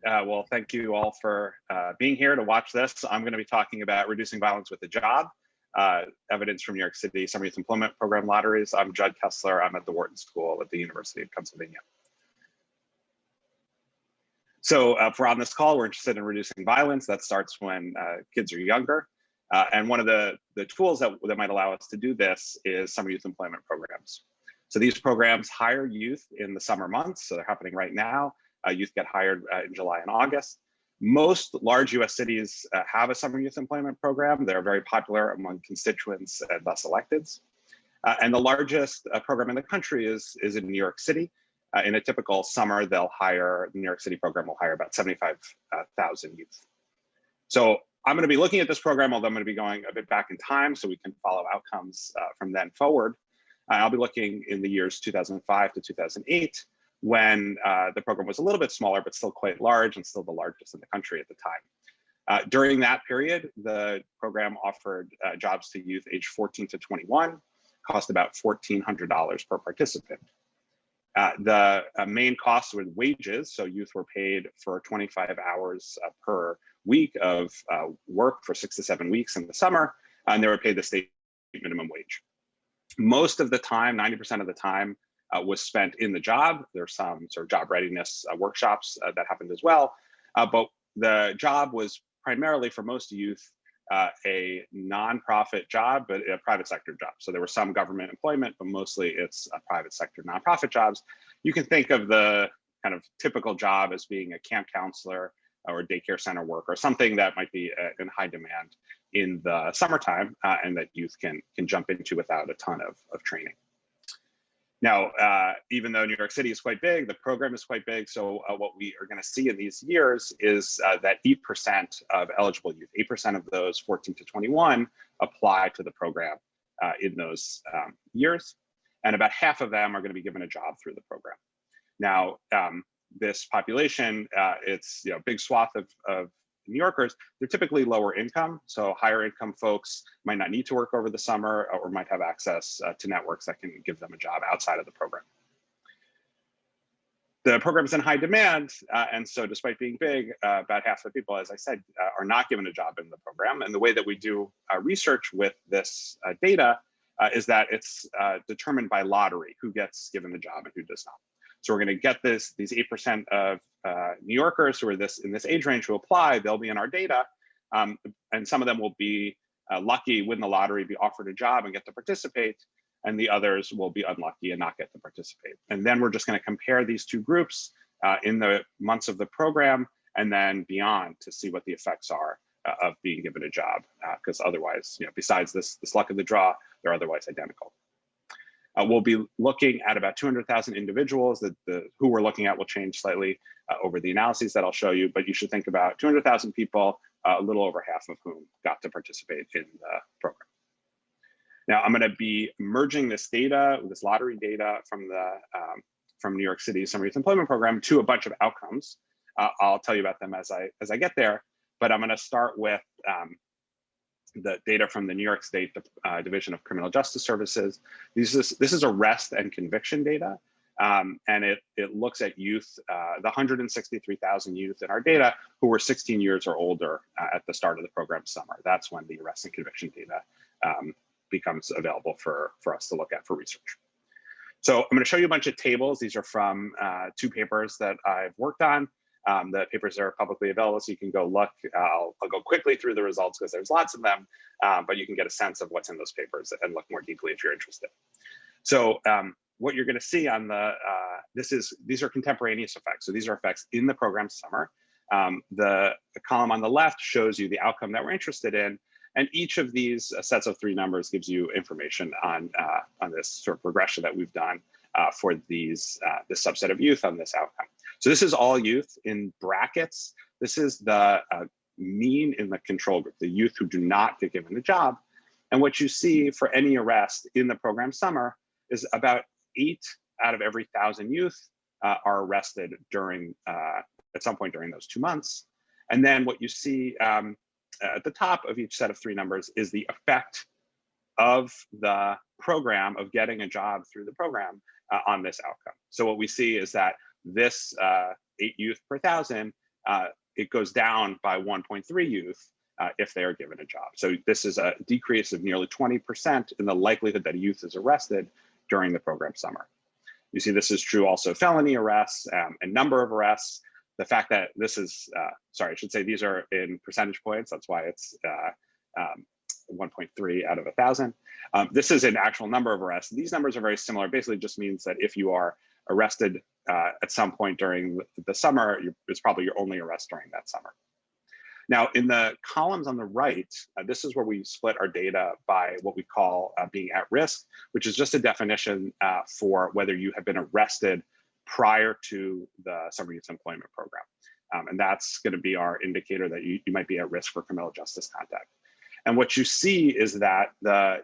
Well, thank you all for being here to watch this. I'm going to be talking about reducing violence with a job, evidence from New York City Summer Youth Employment Program lotteries. I'm Judd Kessler. I'm at the Wharton School at the University of Pennsylvania. So if we're on this call, we're interested in reducing violence. That starts when kids are younger. And one of the tools that might allow us to do this is summer youth employment programs. So these programs hire youth in the summer months. So they're happening right now. Youth get hired in July and August. Most large US cities have a summer youth employment program. They're very popular among constituents and thus electeds. And the largest program in the country is in New York City. In a typical summer, the New York City program will hire about 75,000 youth. So I'm going to be looking at this program, although I'm going to be going a bit back in time so we can follow outcomes from then forward. I'll be looking in the years 2005 to 2008, when the program was a little bit smaller, but still quite large and still the largest in the country at the time. During that period, the program offered jobs to youth aged 14 to 21, cost about $1,400 per participant. The main costs were wages, so youth were paid for 25 hours per week of work for 6 to 7 weeks in the summer, and they were paid the state minimum wage. Most of the time, 90% of the time, was spent in the job. There's some sort of job readiness workshops that happened as well, but the job was primarily for most youth a nonprofit job, but a private sector job. So there was some government employment, but mostly it's private sector nonprofit jobs. You can think of the kind of typical job as being a camp counselor or daycare center work, or something that might be in high demand in the summertime and that youth can jump into without a ton of training. Now, even though New York City is quite big, the program is quite big. So what we are going to see in these years is that 8% of eligible youth, 8% of those 14 to 21 apply to the program in those years. And about half of them are going to be given a job through the program. Now, this population, it's a big swath of New Yorkers. They're typically lower income, so higher income folks might not need to work over the summer or might have access to networks that can give them a job outside of the program. The program is in high demand, and so despite being big, about half the people, as I said, are not given a job in the program. And the way that we do research with this data is that it's determined by lottery, who gets given the job and who does not. So we're going to get these 8% of New Yorkers who are in this age range who apply. They'll be in our data, and some of them will be lucky, win the lottery, be offered a job and get to participate, and the others will be unlucky and not get to participate. And then we're just going to compare these two groups in the months of the program and then beyond to see what the effects are of being given a job, because otherwise, besides this luck of the draw, they're otherwise identical. We'll be looking at about 200,000 individuals. Who we're looking at will change slightly over the analyses that I'll show you, but you should think about 200,000 people, a little over half of whom got to participate in the program. Now, I'm going to be merging this data, this lottery data from New York City Summer Youth Employment Program to a bunch of outcomes. I'll tell you about them as I get there, but I'm going to start with the data from the New York State Division of Criminal Justice Services. This is arrest and conviction data, and it looks at youth, the 163,000 youth in our data who were 16 years or older at the start of the program summer. That's when the arrest and conviction data becomes available for us to look at for research. So I'm going to show you a bunch of tables. These are from 2 papers that I've worked on. The papers are publicly available, so you can go look. I'll go quickly through the results because there's lots of them, but you can get a sense of what's in those papers and look more deeply if you're interested. So what you're going to see on these are contemporaneous effects. So these are effects in the program summer. The column on the left shows you the outcome that we're interested in, and each of these sets of 3 numbers gives you information on this sort of regression that we've done for this subset of youth on this outcome. So this is all youth in brackets. This is the mean in the control group, the youth who do not get given the job. And what you see for any arrest in the program summer is about 8 out of every 1,000 youth are arrested at some point during those 2 months. And then what you see at the top of each set of 3 numbers is the effect of the program, of getting a job through the program on this outcome. So what we see is that this 8 youth per 1,000 it goes down by 1.3 youth if they are given a job. So this is a decrease of nearly 20% in the likelihood that a youth is arrested during the program summer. You see this is true also felony arrests and number of arrests. The fact that this is, sorry, I should say these are in percentage points. That's why it's 1.3 out of 1,000. This is an actual number of arrests. These numbers are very similar. Basically just means that if you are arrested at some point during the summer, it's probably your only arrest during that summer. Now, in the columns on the right, this is where we split our data by what we call being at risk, which is just a definition for whether you have been arrested prior to the Summer Youth Employment Program. And that's going to be our indicator that you might be at risk for criminal justice contact. And what you see is that the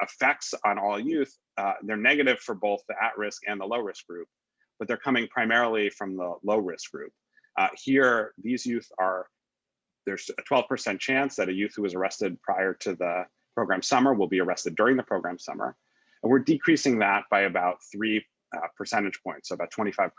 effects on all youth, they're negative for both the at-risk and the low-risk group, but they're coming primarily from the low-risk group. Here, these youth are, there's a 12% chance that a youth who was arrested prior to the program summer will be arrested during the program summer. And we're decreasing that by about 3 percentage points, so about 25%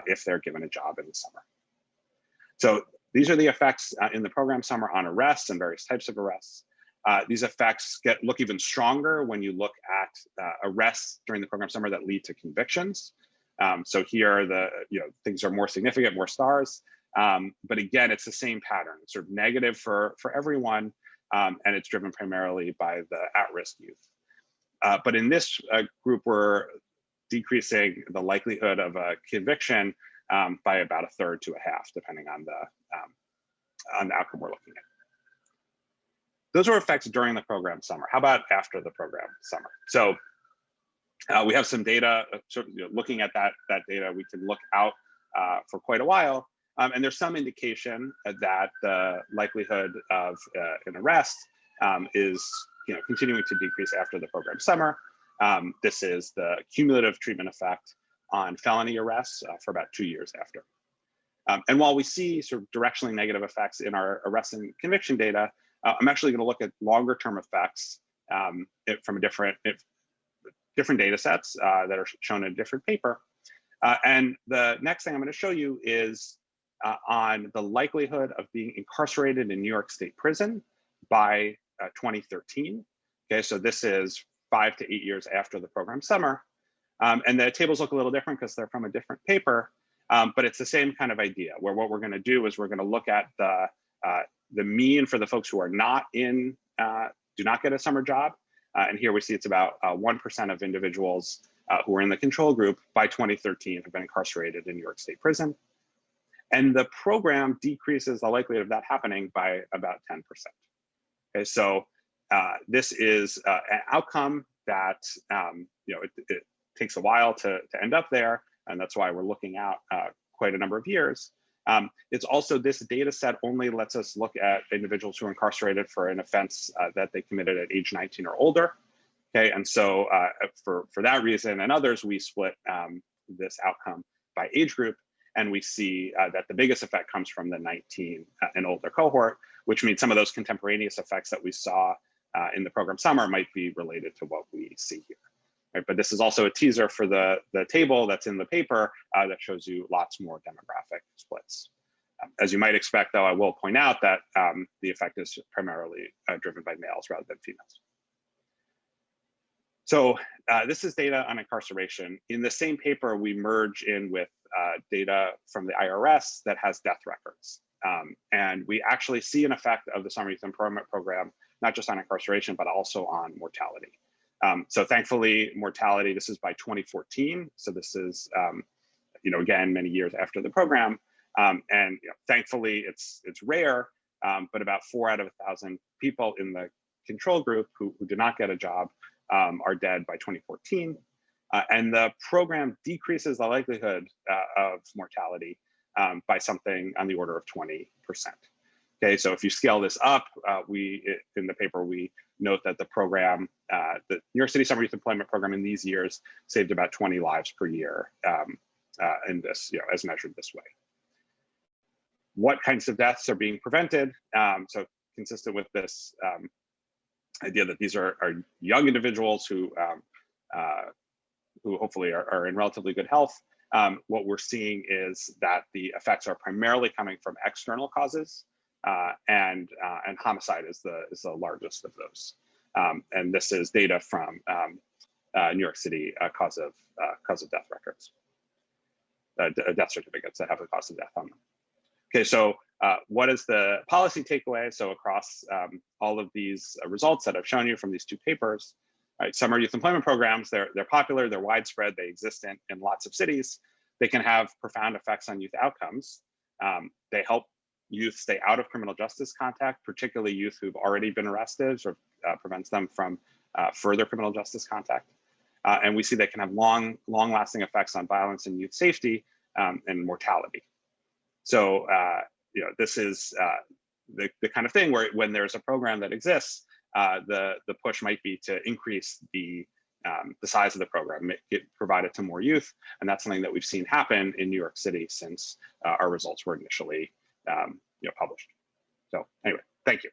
if they're given a job in the summer. So these are the effects in the program summer on arrests and various types of arrests. These effects look even stronger when you look at arrests during the program summer that lead to convictions. So here things are more significant, more stars. But again, it's the same pattern. It's sort of negative for everyone, and it's driven primarily by the at-risk youth. But in this group, we're decreasing the likelihood of a conviction by about 1/3 to 1/2, depending on the outcome we're looking at. Those are effects during the program summer. How about after the program summer? So we have some data, looking at that data, we can look out for quite a while. And there's some indication that the likelihood of an arrest is continuing to decrease after the program summer. This is the cumulative treatment effect on felony arrests for about 2 years after. And while we see sort of directionally negative effects in our arrest and conviction data, I'm actually going to look at longer term effects from different data sets that are shown in a different paper. And the next thing I'm going to show you is on the likelihood of being incarcerated in New York State prison by 2013. Okay, so this is 5 to 8 years after the program summer. And the tables look a little different because they're from a different paper, but it's the same kind of idea where what we're going to do is we're going to look at the mean for the folks who are not in, do not get a summer job. And here we see it's about 1% of individuals who are in the control group by 2013 have been incarcerated in New York State prison. And the program decreases the likelihood of that happening by about 10%. Okay, so this is an outcome that it takes a while to end up there, and that's why we're looking out quite a number of years. It's also, this data set only lets us look at individuals who are incarcerated for an offense that they committed at age 19 or older. Okay, and so for that reason and others, we split this outcome by age group, and we see that the biggest effect comes from the 19 and older cohort, which means some of those contemporaneous effects that we saw in the program summer might be related to what we see here. Right, but this is also a teaser for the table that's in the paper that shows you lots more demographic splits. As you might expect, though, I will point out that the effect is primarily driven by males rather than females. So this is data on incarceration. In the same paper, we merge in with data from the IRS that has death records. And we actually see an effect of the Summer Youth Employment Program, not just on incarceration, but also on mortality. So thankfully, mortality, this is by 2014. So this is, again, many years after the program. And thankfully, it's rare, but about 4 out of 1,000 people in the control group who did not get a job are dead by 2014. And the program decreases the likelihood of mortality by something on the order of 20%. Okay, so if you scale this up, in the paper, we note that the program, the New York City Summer Youth Employment Program in these years saved about 20 lives per year in this, as measured this way. What kinds of deaths are being prevented? So consistent with this idea that these are young individuals who hopefully are in relatively good health. what we're seeing is that the effects are primarily coming from external causes, and homicide is the largest of those. And this is data from New York City cause of death records, death certificates that have the cause of death on them. Okay, so what is the policy takeaway? So across all of these results that I've shown you from these two papers, right, summer youth employment programs, they're popular, they're widespread, they exist in lots of cities. They can have profound effects on youth outcomes. They help youth stay out of criminal justice contact, particularly youth who've already been arrested, or prevents them from further criminal justice contact. And we see they can have long-lasting effects on violence and youth safety and mortality. So, this is the kind of thing where when there's a program that exists, the push might be to increase the size of the program, provide it to more youth, and that's something that we've seen happen in New York City since our results were initially published. So anyway, thank you.